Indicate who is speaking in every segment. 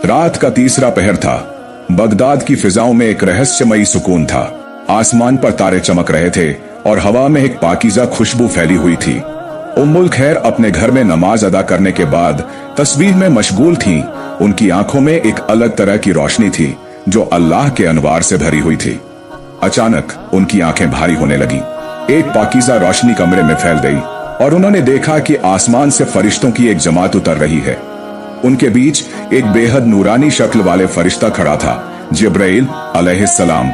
Speaker 1: रात का तीसरा पहर था। बगदाद की फिजाओं में एक रहस्यमयी सुकून था। आसमान पर तारे चमक रहे थे और हवा में एक पाकीज़ा खुशबू फैली हुई थी। उम्मुल खैर अपने घर में नमाज अदा करने के बाद तस्बीह में मशगूल थीं। उनकी आंखों में एक अलग तरह की रोशनी थी जो अल्लाह के अनवार से भरी हुई थी। अचानक उनकी आंखें भारी होने लगी। एक पाकीज़ा रोशनी कमरे में फैल गई और उन्होंने देखा कि आसमान से फरिश्तों की एक जमात उतर रही है। उनके बीच एक बेहद नूरानी शक्ल वाले फरिश्ता खड़ा था, जिब्राइल अलैहिस्सलाम।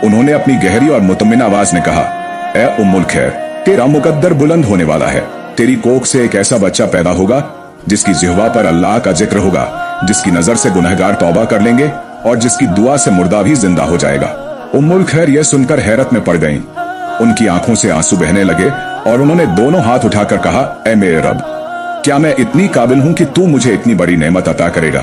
Speaker 1: उन्होंने अपनी गहरी और मुतमिन आवाज में कहा, ए उम्मुल खैर, तेरा मुकद्दर बुलंद होने वाला है। तेरी कोख से एक ऐसा बच्चा पैदा होगा जिसकी जिह्वा पर अल्लाह का जिक्र होगा, जिसकी नजर से गुनहगार तौबा कर लेंगे और जिसकी दुआ से मुर्दा भी जिंदा हो जाएगा। उम्मुल खैर यह सुनकर हैरत में पड़ गईं। उनकी आंखों से आंसू बहने लगे और उन्होंने दोनों हाथ उठाकर कहा, ए मेरे रब, क्या मैं इतनी काबिल हूं कि तू मुझे इतनी बड़ी नेमत अता करेगा?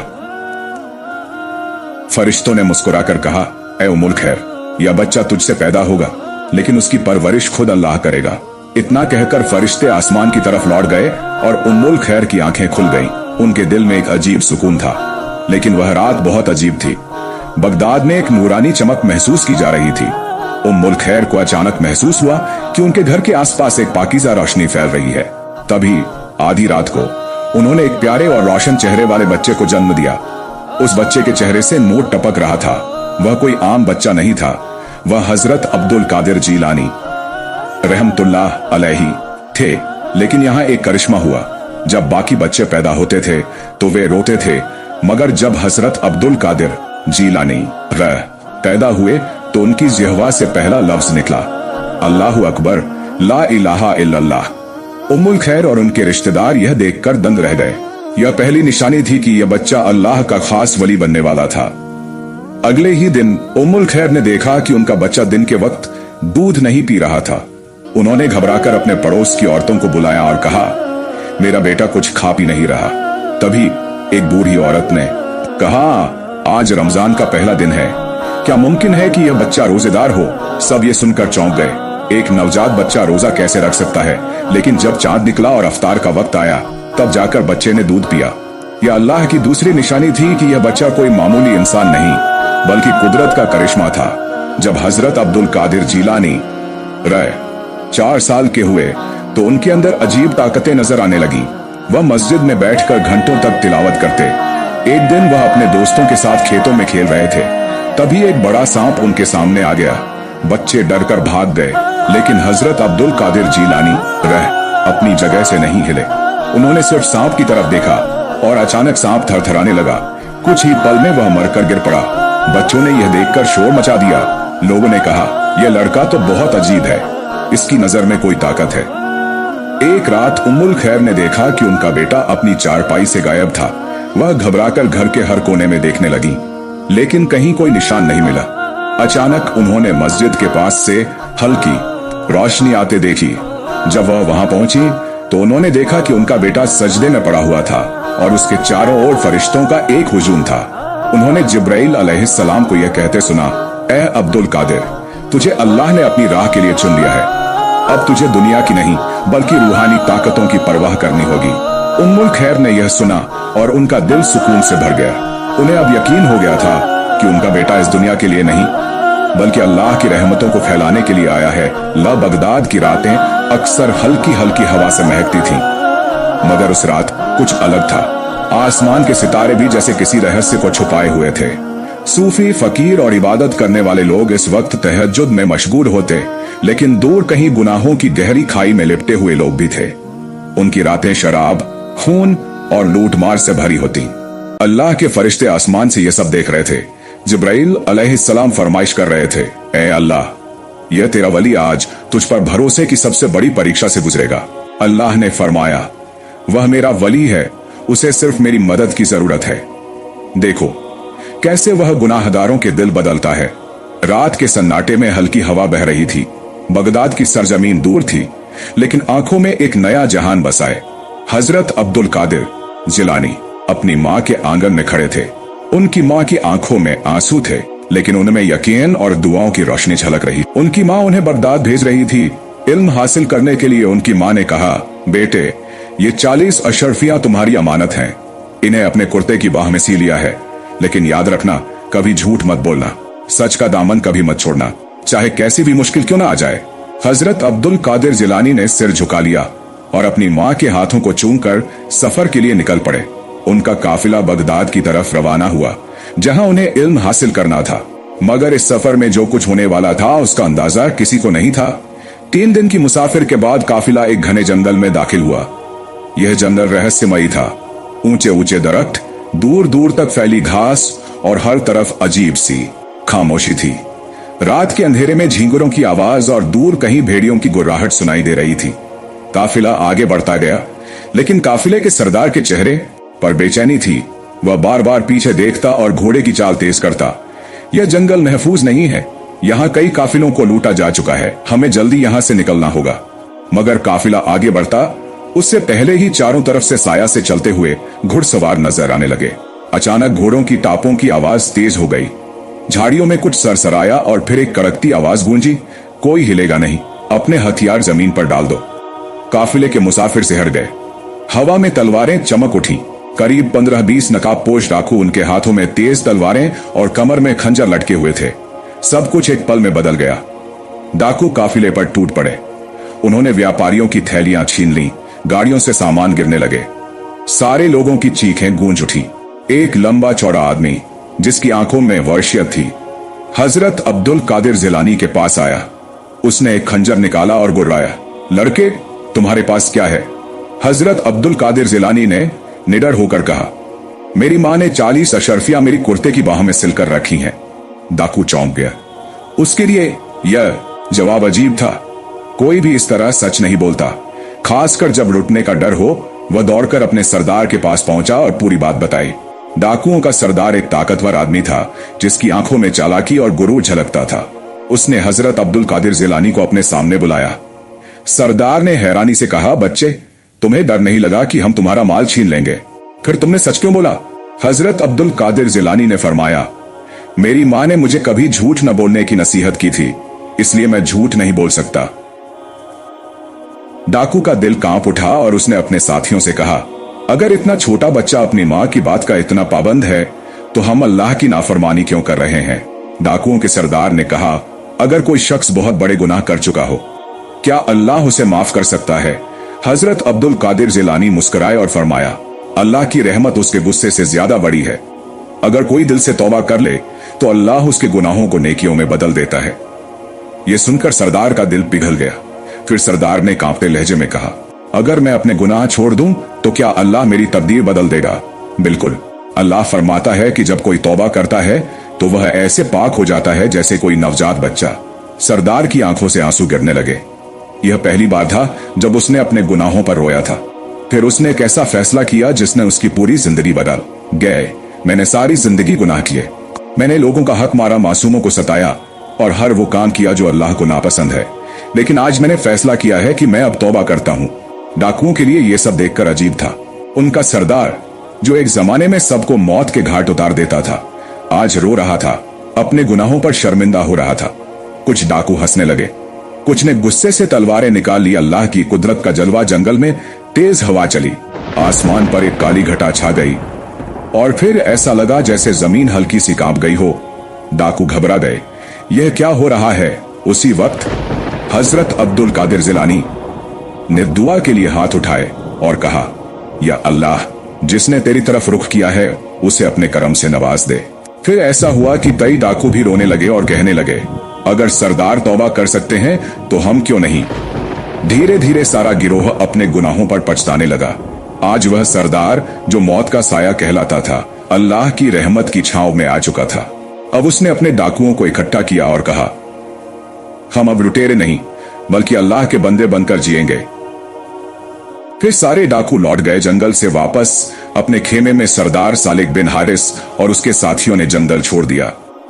Speaker 1: फरिश्तों ने मुस्कुराकर कहा, ए उम्मुल खैर, यह बच्चा तुझसे पैदा होगा, लेकिन उसकी परवरिश खुद अल्लाह करेगा। इतना कहकर फरिश्ते आसमान की तरफ लौट गए और उम्मुल खैर की आंखें खुल गईं। उनके दिल में एक अजीब सुकून था, लेकिन वह रात बहुत अजीब थी। बगदाद में एक नूरानी चमक महसूस की जा रही थी। उम्मुल खैर को अचानक महसूस हुआ कि उनके घर के आसपास एक पाकीज़ा रोशनी फैल रही है। तभी आधी रात को उन्होंने एक प्यारे और रोशन चेहरे वाले बच्चे को जन्म दिया। उस बच्चे के चेहरे से नूर टपक रहा था। वह कोई आम बच्चा नहीं था, वह हजरत अब्दुल कादिर जीलानी रहमतुल्लाह अलैहि थे। लेकिन यहाँ एक करिश्मा हुआ। जब बाकी बच्चे पैदा होते थे तो वे रोते थे, मगर जब हजरत अब्दुल कादिर जीलानी पैदा हुए तो उनकी जिह्वा से पहला लफ्ज निकला, अल्लाहु अकबर, ला इलाहा इल्लल्लाह। उम्मुल खैर और उनके रिश्तेदार यह देखकर दंग रह गए। यह पहली निशानी थी कि यह बच्चा अल्लाह का खास वली बनने वाला था। अगले ही दिन उम्मुल खैर ने देखा कि उनका बच्चा दिन के वक्त दूध नहीं पी रहा था। उन्होंने घबराकर अपने पड़ोस की औरतों को बुलाया और कहा, मेरा बेटा कुछ खा पी नहीं रहा। तभी एक बूढ़ी औरत ने कहा, आज रमजान का पहला दिन है, क्या मुमकिन है कि यह बच्चा रोजेदार हो? सब ये सुनकर चौंक गए। एक नवजात बच्चा रोजा कैसे रख सकता है? लेकिन जब चांद निकला और अफ्तार का वक्त आया, तब जाकर बच्चे ने दूध पिया। यह अल्लाह की दूसरी निशानी थी कि यह बच्चा कोई मामूली इंसान नहीं, बल्कि कुदरत का करिश्मा था। जब हजरत अब्दुल कादिर जीलानी 4 साल के हुए तो उनके अंदर अजीब ताकतें नजर आने लगी। वह मस्जिद में बैठकर घंटों तक तिलावत करते। एक दिन वह अपने दोस्तों के साथ खेतों में खेल रहे थे। तभी एक बड़ा सांप उनके सामने आ गया। बच्चे डरकर भाग गए, लेकिन हजरत अब्दुल कादिर जीलानी अपनी जगह से नहीं हिले। उन्होंने सिर्फ सांप की तरफ देखा और अचानक सांप थरथराने लगा। कुछ ही पल में वह मरकर गिर पड़ा। बच्चों ने यह देखकर शोर मचा दिया। लोगों ने कहा, यह लड़का तो बहुत अजीब है, इसकी नजर में कोई ताकत है। एक रात उम्मुल खैर ने देखा कि उनका बेटा अपनी चारपाई से गायब था। वह घबराकर घर के हर कोने में देखने लगी, लेकिन कहीं कोई निशान नहीं मिला। अचानक उन्होंने मस्जिद के पास से हल्की रोशनी आते देखी। जब वह वहां पहुंची तो उन्होंने देखा कि उनका बेटा सजदे में पड़ा हुआ था और उसके चारों ओर फरिश्तों का एक हुजूम था। उन्होंने जिब्राइल अलैहिस्सलाम को यह कहते सुना, ए अब्दुल कादिर, तुझे अल्लाह ने अपनी राह के लिए चुन लिया है। अब तुझे दुनिया की नहीं बल्कि रूहानी ताकतों की परवाह करनी होगी। उम्मुल खैर ने यह सुना और उनका दिल सुकून से भर गया। उन्हें अब यकीन हो गया था कि उनका बेटा इस दुनिया के लिए नहीं बल्कि अल्लाह की रहमतों को फैलाने के लिए आया है। बगदाद की रातें अक्सर हल्की हल्की हवा से महकती थीं, मगर उस रात कुछ अलग था। आसमान के सितारे भी जैसे किसी रहस्य को छुपाए हुए थे। सूफी, फकीर और इबादत करने वाले लोग इस वक्त तहज्जुद में मशगूल होते, लेकिन दूर कहीं गुनाहों की गहरी खाई में लिपटे हुए लोग भी थे। उनकी रातें शराब, खून और लूटमार से भरी होती। अल्लाह के फरिश्ते आसमान से ये सब देख रहे थे। जिब्राइल अलैहिस्सलाम फरमाइश कर रहे थे, ए अल्लाह, यह तेरा वली आज तुझ पर भरोसे की सबसे बड़ी परीक्षा से गुजरेगा। अल्लाह ने फरमाया, वह मेरा वली है, उसे सिर्फ मेरी मदद की जरूरत है। देखो कैसे वह गुनाहगारों के दिल बदलता है। रात के सन्नाटे में हल्की हवा बह रही थी। बगदाद की सरजमीन दूर थी, लेकिन आंखों में एक नया जहान बसाए। हजरत अब्दुल कादिर जिलानी अपनी माँ के आंगन में खड़े थे। उनकी माँ की आंखों में आंसू थे, लेकिन उनमें यकीन और दुआओं की रोशनी झलक रही। उनकी माँ उन्हें बगदाद भेज रही थी इल्म हासिल करने के लिए। उनकी माँ ने कहा, बेटे, ये 40 अशरफियां तुम्हारी अमानत हैं। इन्हें अपने कुर्ते की बाह में सी लिया है। लेकिन याद रखना, कभी झूठ मत बोलना, सच का दामन कभी मत छोड़ना, चाहे कैसी भी मुश्किल क्यों ना आ जाए। हजरत अब्दुल कादिर जिलानी ने सिर झुका लिया और अपनी माँ के हाथों को चूमकर सफर के लिए निकल पड़े। उनका काफिला बगदाद की तरफ रवाना हुआ, जहां उन्हें इल्म हासिल करना था। मगर इस सफर में जो कुछ होने वाला था उसका अंदाजा किसी को नहीं था। 3 दिन की मुसाफिर के बाद काफिला एक घने जंगल में दाखिल हुआ। यह जंगल रहस्यमयी था। ऊंचे ऊंचे दरख्त, दूर दूर तक फैली घास और हर तरफ अजीब सी खामोशी थी। रात के अंधेरे में झींगुरों की आवाज और दूर कहीं भेड़ियों की गुर्राहट सुनाई दे रही थी। काफिला आगे बढ़ता गया, लेकिन काफिले के सरदार के चेहरे पर बेचैनी थी। वह बार बार पीछे देखता और घोड़े की चाल तेज करता। यह जंगल महफूज नहीं है, यहाँ कई काफिलों को लूटा जा चुका है, हमें जल्दी यहाँ से निकलना होगा। मगर काफिला आगे बढ़ता, उससे पहले ही चारों तरफ से साया से चलते हुए घुड़सवार नजर आने लगे। अचानक घोड़ों की टापों की आवाज तेज हो गई। झाड़ियों में कुछ सरसराया और फिर एक कड़कती आवाज गूंजी, कोई हिलेगा नहीं, अपने हथियार जमीन पर डाल दो। काफिले के मुसाफिर सिहर गए। हवा में तलवारें चमक उठी। करीब 15-20 नकाबपोश डाकू, उनके हाथों में तेज तलवारें और कमर में खंजर लटके हुए थे। सब कुछ एक पल में बदल गया। डाकू काफिले पर टूट पड़े। उन्होंने व्यापारियों की थैलियां छीन ली, गाड़ियों से सामान गिरने लगे। सारे लोगों की चीखें गूंज उठी। एक लंबा चौड़ा आदमी जिसकी आंखों में वहशियत थी, हजरत अब्दुल कादिर जिलानी के पास आया। उसने एक खंजर निकाला और गुर्राया, लड़के तुम्हारे पास क्या है? हजरत अब्दुल कादिर जिलानी ने निडर होकर कहा, मेरी मां ने 40 अशरफियां मेरी कुर्ते की बाह में सिलकर रखी हैं। डाकू चौंक गया। उसके लिए यह जवाब अजीब था। कोई भी इस तरह सच नहीं बोलता, खासकर जब लुटने का डर हो। वह दौड़कर अपने सरदार के पास पहुंचा और पूरी बात बताई। डाकुओं का सरदार एक ताकतवर आदमी था, जिसकी आंखों में चालाकी और गुरूर झलकता था। उसने हजरत अब्दुल कादिर जिलानी को अपने सामने बुलाया। सरदार ने हैरानी से कहा, बच्चे, तुम्हें डर नहीं लगा कि हम तुम्हारा माल छीन लेंगे? फिर तुमने सच क्यों बोला? हजरत अब्दुल कादिर जिलानी ने फरमाया, मेरी मां ने मुझे कभी झूठ न बोलने की नसीहत की थी, इसलिए मैं झूठ नहीं बोल सकता। डाकू का दिल कांप उठा और उसने अपने साथियों से कहा, अगर इतना छोटा बच्चा अपनी मां की बात का इतना पाबंद है, तो हम अल्लाह की नाफरमानी क्यों कर रहे हैं? डाकुओं के सरदार ने कहा, अगर कोई शख्स बहुत बड़े गुनाह कर चुका हो, क्या अल्लाह उसे माफ कर सकता है? हजरत अब्दुल कादिर जिलानी मुस्कुराए और फरमाया, अल्लाह की रहमत उसके गुस्से से ज्यादा बड़ी है। अगर कोई दिल से तौबा कर ले तो अल्लाह उसके गुनाहों को नेकियों में बदल देता है। यह सुनकर सरदार का दिल पिघल गया। फिर सरदार ने कांपते लहजे में कहा, अगर मैं अपने गुनाह छोड़ दूं तो क्या अल्लाह मेरी तकदीर बदल देगा? बिल्कुल। अल्लाह फरमाता है कि जब कोई तौबा करता है तो वह ऐसे पाक हो जाता है जैसे कोई नवजात बच्चा। सरदार की आंखों से आंसू गिरने लगे। यह पहली बार था जब उसने अपने गुनाहों पर रोया था। फिर उसने एक ऐसा फैसला किया जिसने उसकी पूरी जिंदगी बदल गए। मैंने सारी जिंदगी गुनाह किए। मैंने लोगों का हक मारा, मासूमों को सताया और हर वो काम किया जो अल्लाह को नापसंद है। लेकिन आज मैंने फैसला किया है कि मैं अब तौबा करता हूँ। डाकुओं के लिए यह सब देखकर अजीब था। उनका सरदार, जो एक जमाने में सबको मौत के घाट उतार देता था, आज रो रहा था, अपने गुनाहों पर शर्मिंदा हो रहा था। कुछ डाकू हंसने लगे, कुछ ने गुस्से से तलवारें निकाल ली। अल्लाह की कुदरत का जलवा। जंगल में तेज हवा चली, आसमान पर एक काली घटा छा गई और फिर ऐसा लगा जैसे जमीन हल्की सी कांप गई हो। डाकू घबरा गए, यह क्या हो रहा है? उसी वक्त हजरत अब्दुल कादिर जिलानी ने दुआ के लिए हाथ उठाए और कहा, या अल्लाह, जिसने तेरी तरफ रुख किया है उसे अपने करम से नवाज दे। फिर ऐसा हुआ कि कई डाकू भी रोने लगे और कहने लगे, अगर सरदार तौबा कर सकते हैं तो हम क्यों नहीं? धीरे धीरे सारा गिरोह अपने गुनाहों पर पछताने लगा। आज वह सरदार जो मौत का साया कहलाता था, अल्लाह की रहमत की छांव में आ चुका था। अब उसने अपने डाकुओं को इकट्ठा किया और कहा, हम अब लुटेरे नहीं बल्कि अल्लाह के बंदे बनकर जिएंगे। फिर सारे डाकू लौट गए जंगल से वापस। अपने खेमे में सरदार सालिक बिन हारिस और उसके साथियों ने जंगल छोड़ दिया।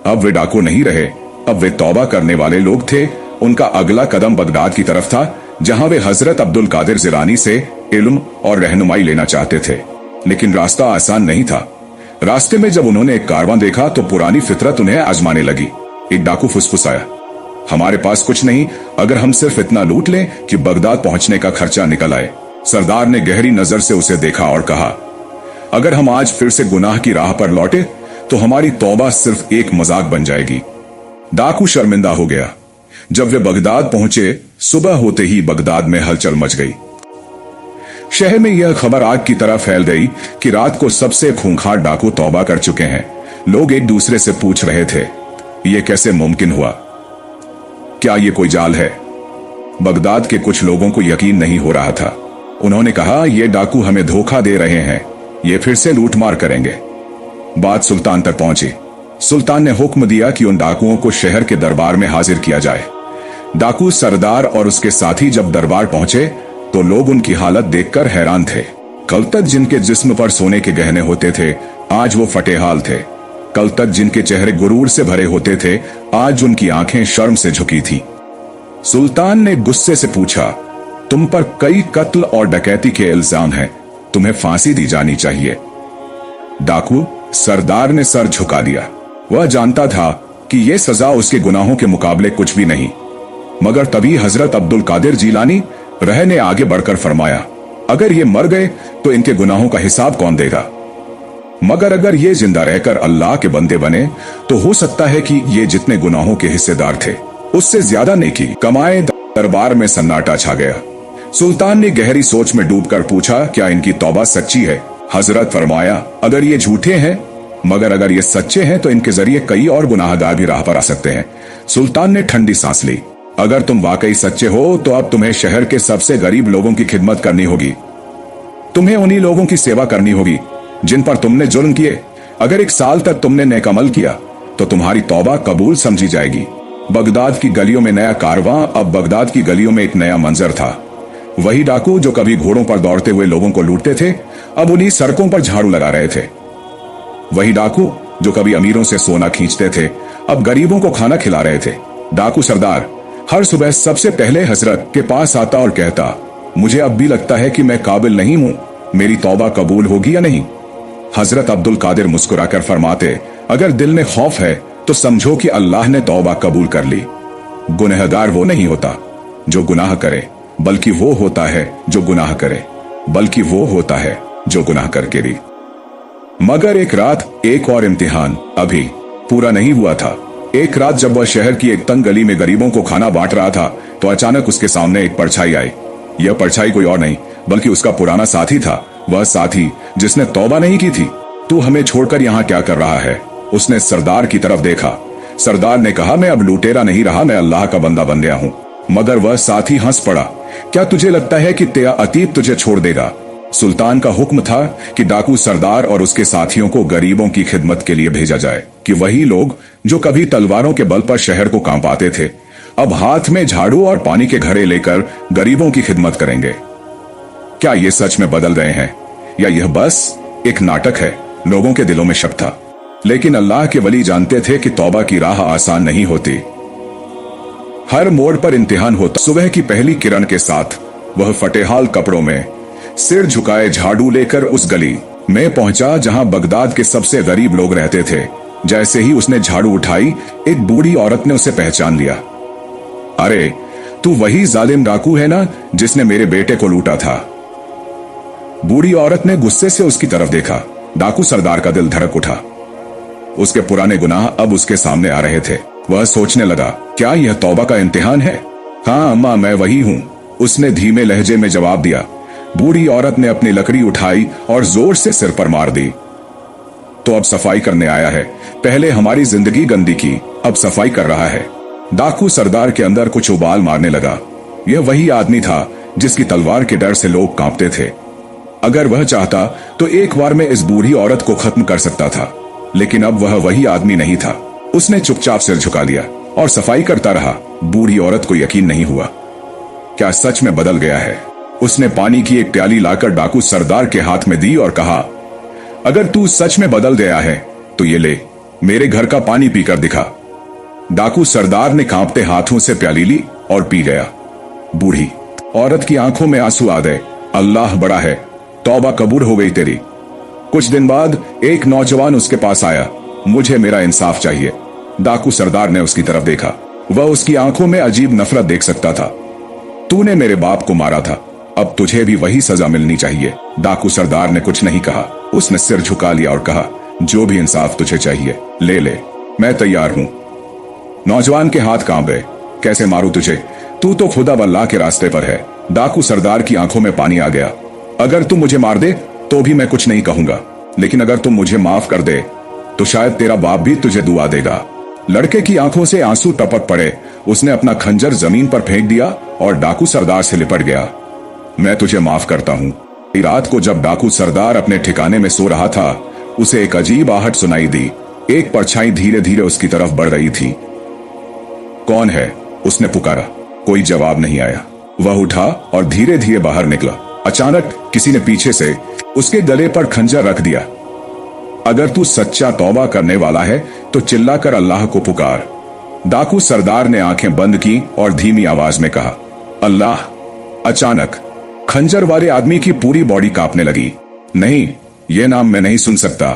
Speaker 1: अब वे डाकू नहीं रहे, अब वे तौबा करने वाले लोग थे। उनका अगला कदम बगदाद की तरफ था, जहां वे हजरत अब्दुल कादिर जिलानी से इल्म और रहनुमाई लेना चाहते थे। लेकिन रास्ता आसान नहीं था। रास्ते में जब उन्होंने एक कारवां देखा तो पुरानी फितरत उन्हें आजमाने लगी। एक डाकू फुसफुसाया, हमारे पास कुछ नहीं, अगर हम सिर्फ इतना लूट लें कि बगदाद पहुंचने का खर्चा निकल आए। सरदार ने गहरी नजर से उसे देखा और कहा, अगर हम आज फिर से गुनाह की राह पर लौटे तो हमारी तौबा सिर्फ एक मजाक बन जाएगी। डाकू शर्मिंदा हो गया। जब वे बगदाद पहुंचे, सुबह होते ही बगदाद में हलचल मच गई। शहर में यह खबर आग की तरह फैल गई कि रात को सबसे खूंखार डाकू तौबा कर चुके हैं। लोग एक दूसरे से पूछ रहे थे, यह कैसे मुमकिन हुआ? क्या यह कोई जाल है? बगदाद के कुछ लोगों को यकीन नहीं हो रहा था। उन्होंने कहा, यह डाकू हमें धोखा दे रहे हैं, ये फिर से लूटमार करेंगे। बात सुल्तान तक पहुंची। सुल्तान ने हुक्म दिया कि उन डाकुओं को शहर के दरबार में हाजिर किया जाए। डाकू सरदार और उसके साथी जब दरबार पहुंचे तो लोग उनकी हालत देखकर हैरान थे। कल तक जिनके जिस्म पर सोने के गहने होते थे, आज वो फटेहाल थे। कल तक जिनके चेहरे गुरूर से भरे होते थे, आज उनकी आंखें शर्म से झुकी थी। सुल्तान ने गुस्से से पूछा, तुम पर कई कत्ल और डकैती के इल्जाम हैं, तुम्हें फांसी दी जानी चाहिए। डाकू सरदार ने सर झुका दिया। वह जानता था कि यह सजा उसके गुनाहों के मुकाबले कुछ भी नहीं। मगर तभी हजरत अब्दुल कादिर जीलानी रह ने आगे बढ़कर फरमाया, अगर ये मर गए तो इनके गुनाहों का हिसाब कौन देगा? मगर अगर ये जिंदा रहकर अल्लाह के बंदे बने तो हो सकता है कि ये जितने गुनाहों के हिस्सेदार थे उससे ज्यादा नेकी कमाए। दरबार में सन्नाटा छा गया। सुल्तान ने गहरी सोच में डूबकर पूछा, क्या इनकी तौबा सच्ची है? हजरत फरमाया, अगर ये झूठे हैं, मगर अगर ये सच्चे हैं तो इनके जरिए कई और गुनाहगार भी राह पर आ सकते हैं। सुल्तान ने ठंडी सांस ली। अगर तुम वाकई सच्चे हो तो अब तुम्हें शहर के सबसे गरीब लोगों की खिदमत करनी होगी। तुम्हें उन्हीं लोगों की सेवा करनी होगी जिन पर तुमने जुल्म किए। अगर 1 साल तक तुमने नेक अमल किया तो तुम्हारी तौबा कबूल समझी जाएगी। बगदाद की गलियों में नया कारवां। अब बगदाद की गलियों में एक नया मंजर था। वही डाकू जो कभी घोड़ों पर दौड़ते हुए लोगों को लूटते थे, अब उन्हीं सड़कों पर झाड़ू लगा रहे थे। वही डाकू जो कभी अमीरों से सोना खींचते थे, अब गरीबों को खाना खिला रहे थे। डाकू सरदार हर सुबह सबसे पहले हजरत के पास आता और कहता, मुझे अब भी लगता है कि मैं काबिल नहीं हूं, मेरी तौबा कबूल होगी या नहीं? हजरत अब्दुल कादिर मुस्कुराकर फरमाते, अगर दिल में खौफ है तो समझो कि अल्लाह ने तौबा कबूल कर ली। गुनहगार वो नहीं होता जो गुनाह करे, बल्कि वो होता है जो गुनाह करे, बल्कि वो होता है जो गुनाह करके भी। मगर एक रात एक और इम्तिहान अभी पूरा नहीं हुआ था। एक रात जब वह शहर की एक तंग गली में गरीबों को खाना बांट रहा था तो अचानक उसके सामने एक परछाई आई। यह परछाई कोई और नहीं बल्कि उसका पुराना साथी था, वह साथी जिसने तौबा नहीं की थी। तू हमें छोड़कर यहाँ क्या कर रहा है? उसने सरदार की तरफ देखा। सरदार ने कहा, मैं अब लुटेरा नहीं रहा, मैं अल्लाह का बंदा बन गया हूँ। मगर वह साथी हंस पड़ा। क्या तुझे लगता है कि तेरा अतीत तुझे छोड़ देगा? सुल्तान का हुक्म था कि डाकू सरदार और उसके साथियों को गरीबों की खिदमत के लिए भेजा जाए, कि वही लोग जो कभी तलवारों के बल पर शहर को कांपाते थे, अब हाथ में झाड़ू और पानी के घड़े लेकर गरीबों की खिदमत करेंगे। क्या ये सच में बदल रहे हैं या यह बस एक नाटक है? लोगों के दिलों में शक था, लेकिन अल्लाह के वली जानते थे कि तौबा की राह आसान नहीं होती। हर मोड़ पर इम्तिहान होता। सुबह की पहली किरण के साथ वह फटेहाल कपड़ों में सिर झुकाए झाड़ू लेकर उस गली में पहुंचा जहां बगदाद के सबसे गरीब लोग रहते थे। जैसे ही उसने झाड़ू उठाई, एक बूढ़ी औरत ने उसे पहचान लिया। अरे, तू वही जालिम डाकू है ना जिसने मेरे बेटे को लूटा था? बूढ़ी औरत ने गुस्से से उसकी तरफ देखा। डाकू सरदार का दिल धड़क उठा। उसके पुराने गुनाह अब उसके सामने आ रहे थे। वह सोचने लगा, क्या यह तौबा का इम्तिहान है? हाँ अम्मा, मैं वही हूँ, उसने धीमे लहजे में जवाब दिया। बूढ़ी औरत ने अपनी लकड़ी उठाई और जोर से सिर पर मार दी। तो अब सफाई करने आया है? पहले हमारी जिंदगी गंदी की, अब सफाई कर रहा है। डाकू सरदार के अंदर कुछ उबाल मारने लगा। यह वही आदमी था जिसकी तलवार के डर से लोग कांपते थे। अगर वह चाहता तो एक बार में इस बूढ़ी औरत को खत्म कर सकता था, लेकिन अब वह वही आदमी नहीं था। उसने चुपचाप सिर झुका लिया और सफाई करता रहा। बूढ़ी औरत को यकीन नहीं हुआ, क्या सच में बदल गया है? उसने पानी की एक प्याली लाकर डाकू सरदार के हाथ में दी और कहा, अगर तू सच में बदल गया है तो ये ले, मेरे घर का पानी पीकर दिखा। डाकू सरदार ने कांपते हाथों से प्याली ली और पी गया। बूढ़ी औरत की आंखों में आंसू आ गए। अल्लाह बड़ा है, तौबा कबूल हो गई तेरी। कुछ दिन बाद एक नौजवान उसके पास आया। मुझे मेरा इंसाफ चाहिए। डाकू सरदार ने उसकी तरफ देखा। वह उसकी आंखों में अजीब नफरत देख सकता था। तूने मेरे बाप को मारा था, अब तुझे भी वही सजा मिलनी चाहिए। डाकू सरदार ने कुछ नहीं कहा। उसने सिर झुका लिया और कहा, जो भी इंसाफ तुझे चाहिए ले ले, मैं तैयार हूं। नौजवान के हाथ कांप गए। कैसे मारूं तुझे? तू तो खुदा वल्लाह के रास्ते पर है। डाकू सरदार की आंखों में पानी आ गया। अगर तू मुझे मार दे तो भी मैं कुछ नहीं कहूंगा, लेकिन अगर तुम मुझे माफ कर दे तो शायद तेरा बाप भी तुझे दुआ देगा। लड़के की आंखों से आंसू टपक पड़े। उसने अपना खंजर जमीन पर फेंक दिया और डाकू सरदार से लिपट गया। मैं तुझे माफ करता हूं। रात को जब डाकू सरदार अपने ठिकाने में सो रहा था, उसे एक अजीब आहट सुनाई दी। एक परछाई धीरे धीरे उसकी तरफ बढ़ रही थी। कौन है? उसने पुकारा। कोई जवाब नहीं आया। वह उठा और धीरे धीरे बाहर निकला। अचानक किसी ने पीछे से उसके गले पर खंजर रख दिया। अगर तू सच्चा तौबा करने वाला है तो चिल्लाकर अल्लाह को पुकार। डाकू सरदार ने आंखें बंद की और धीमी आवाज में कहा, अल्लाह। अचानक खंजर वाले आदमी की पूरी बॉडी कांपने लगी। नहीं, यह नाम मैं नहीं सुन सकता।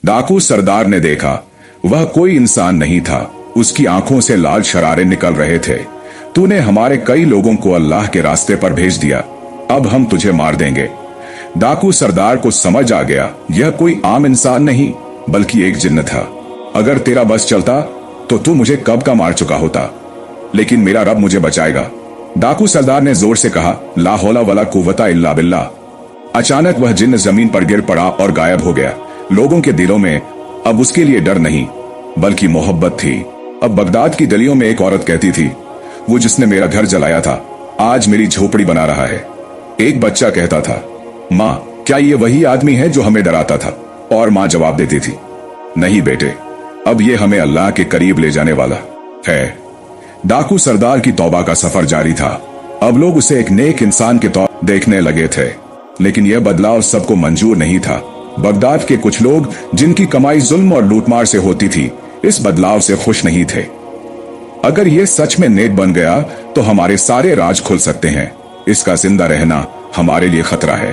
Speaker 1: डाकू सरदार ने देखा, वह कोई इंसान नहीं था। उसकी आंखों से लाल शरारे निकल रहे थे। तूने हमारे कई लोगों को अल्लाह के रास्ते पर भेज दिया, अब हम तुझे मार देंगे। डाकू सरदार को समझ आ गया, यह कोई आम इंसान नहीं बल्कि एक जिन्न था। अगर तेरा बस चलता तो तू मुझे कब का मार चुका होता, लेकिन मेरा रब मुझे बचाएगा। डाकू सरदार ने जोर से कहा, ला हौला वला कुव्वता इल्ला बिल्लाह। अचानक वह जिन्न जमीन पर गिर पड़ा और गायब हो गया। लोगों के दिलों में अब उसके लिए डर नहीं बल्कि मोहब्बत थी। अब बगदाद की गलियों में एक औरत कहती थी, वो जिसने मेरा घर जलाया था आज मेरी झोपड़ी बना रहा है। एक बच्चा कहता था, माँ क्या ये वही आदमी है जो हमें डराता था? और माँ जवाब देती थी, नहीं बेटे, अब ये हमें अल्लाह के करीब ले जाने वाला है। डाकू सरदार की तौबा का सफर जारी था। अब लोग उसे एक नेक इंसान के तौर देखने लगे थे, लेकिन यह बदलाव सबको मंजूर नहीं था। बगदाद के कुछ लोग जिनकी कमाई जुल्म और लूटमार से होती थी, इस बदलाव से खुश नहीं थे। अगर यह सच में नेक बन गया तो हमारे सारे राज खुल सकते हैं। इसका जिंदा रहना हमारे लिए खतरा है।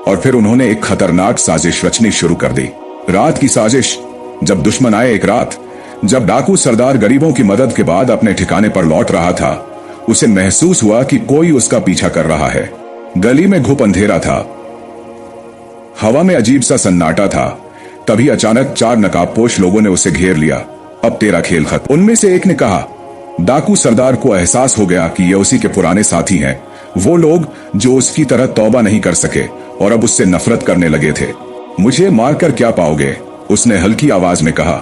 Speaker 1: और फिर उन्होंने एक खतरनाक साजिश रचनी शुरू कर दी। रात की साजिश। जब दुश्मन आए एक रात, जब डाकू सरदार गरीबों की मदद के बाद अपने ठिकाने पर लौट रहा था, उसे महसूस हुआ कि कोई उसका पीछा कर रहा है। गली में घुप अंधेरा था, हवा में अजीब सा सन्नाटा था। तभी अचानक 4 नकाबपोश लोगों ने उसे घेर लिया। अब तेरा खेल खत्म, उनमें से एक ने कहा। डाकू सरदार को एहसास हो गया कि ये उसी के पुराने साथी हैं, वो लोग जो उसकी तरह तौबा नहीं कर सके और अब उससे नफरत करने लगे थे। मुझे मारकर क्या पाओगे? उसने हल्की आवाज में कहा,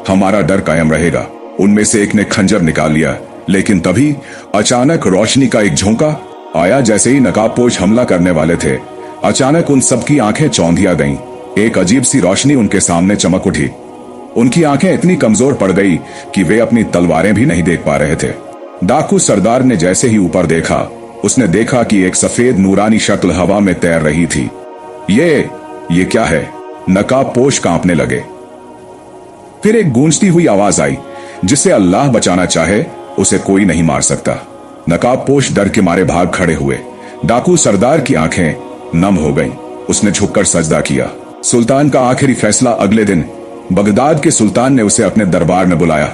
Speaker 1: हमारा डर कायम रहेगा। उनमें से एक ने खंजर निकाल लिया, लेकिन तभी अचानक रोशनी का एक झोंका आया। जैसे ही नकाबपोश हमला करने वाले थे, अचानक उन सबकी आंखें चौंधिया गईं। एक अजीब सी रोशनी उनके सामने चमक उठी। उनकी आंखें इतनी कमजोर पड़ गई कि वे अपनी तलवारें भी नहीं देख पा रहे थे। डाकू सरदार ने जैसे ही ऊपर देखा, उसने देखा कि एक सफेद नूरानी शक्ल हवा में तैर रही थी। ये क्या है? नकाबपोश कांपने लगे। फिर एक गूंजती हुई आवाज आई, जिसे अल्लाह बचाना चाहे उसे कोई नहीं मार सकता। नकाबपोश डर के मारे भाग खड़े हुए। डाकू सरदार की आंखें नम हो गईं। उसने झुककर सजदा किया। सुल्तान का आखिरी फैसला अगले दिन। बगदाद के सुल्तान ने उसे अपने दरबार में बुलाया।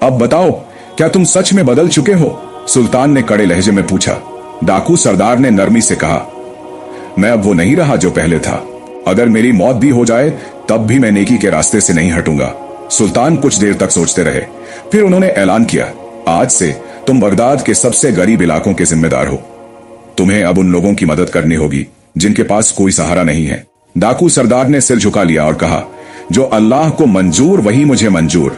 Speaker 1: अब बताओ, क्या तुम सच में बदल चुके हो? सुल्तान ने कड़े लहजे में पूछा। डाकू सरदार ने नरमी से कहा, मैं अब वो नहीं रहा जो पहले था। अगर मेरी मौत भी हो जाए तब भी मैं नेकी के रास्ते से नहीं हटूंगा। सुल्तान कुछ देर तक सोचते रहे, फिर उन्होंने ऐलान किया, आज से तुम बगदाद के सबसे गरीब इलाकों के जिम्मेदार हो। तुम्हें अब उन लोगों की मदद करनी होगी जिनके पास कोई सहारा नहीं है। डाकू सरदार ने सिर झुका लिया और कहा, जो अल्लाह को मंजूर वही मुझे मंजूर।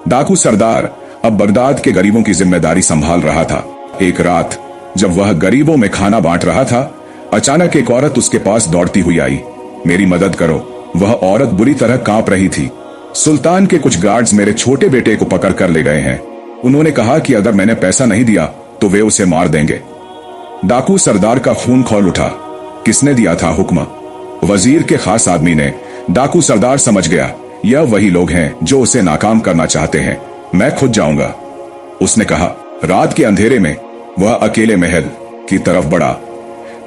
Speaker 1: डाकू सरदार अब बगदाद के गरीबों की जिम्मेदारी संभाल रहा था। एक रात जब वह गरीबों में खाना बांट रहा था, अचानक एक औरत उसके पास दौड़ती हुई आई। मेरी मदद करो। वह औरत बुरी तरह कांप रही थी। सुल्तान के कुछ गार्ड्स मेरे छोटे बेटे को पकड़ कर ले गए हैं। उन्होंने कहा कि अगर मैंने पैसा नहीं दिया तो वे उसे मार देंगे। डाकू सरदार का खून खौल उठा। किसने दिया था हुक्म? वजीर के खास आदमी ने। डाकू सरदार समझ गया, यह वही लोग हैं जो उसे नाकाम करना चाहते हैं। मैं खुद जाऊंगा, उसने कहा। रात के अंधेरे में वह अकेले महल की तरफ बढ़ा।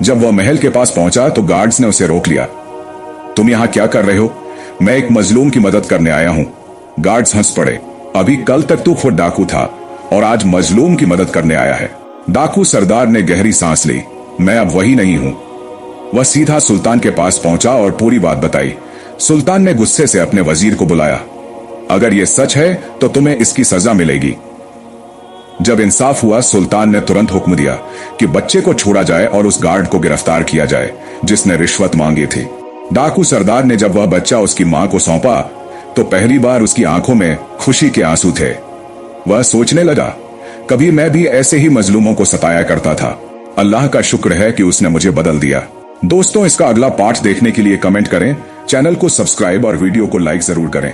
Speaker 1: जब वह महल के पास पहुंचा तो गार्ड्स ने उसे रोक लिया। तुम यहां क्या कर रहे हो? मैं एक मजलूम की मदद करने आया हूं। गार्ड्स हंस पड़े। अभी कल तक तू खुद डाकू था और आज मजलूम की मदद करने आया है। डाकू सरदार ने गहरी सांस ली। मैं अब वही नहीं हूं। वह सीधा सुल्तान के पास पहुंचा और पूरी बात बताई। सुल्तान ने गुस्से से अपने वजीर को बुलाया। अगर यह सच है तो तुम्हें इसकी सजा मिलेगी। जब इंसाफ हुआ, सुल्तान ने तुरंत हुक्म दिया कि बच्चे को छोड़ा जाए और उस गार्ड को गिरफ्तार किया जाए जिसने रिश्वत मांगी थी। डाकू सरदार ने जब वह बच्चा उसकी मां को सौंपा तो पहली बार उसकी आंखों में खुशी के आंसू थे। वह सोचने लगा, कभी मैं भी ऐसे ही मजलूमों को सताया करता था। अल्लाह का शुक्र है कि उसने मुझे बदल दिया। दोस्तों, इसका अगला पार्ट देखने के लिए कमेंट करें, चैनल को सब्सक्राइब और वीडियो को लाइक जरूर करें।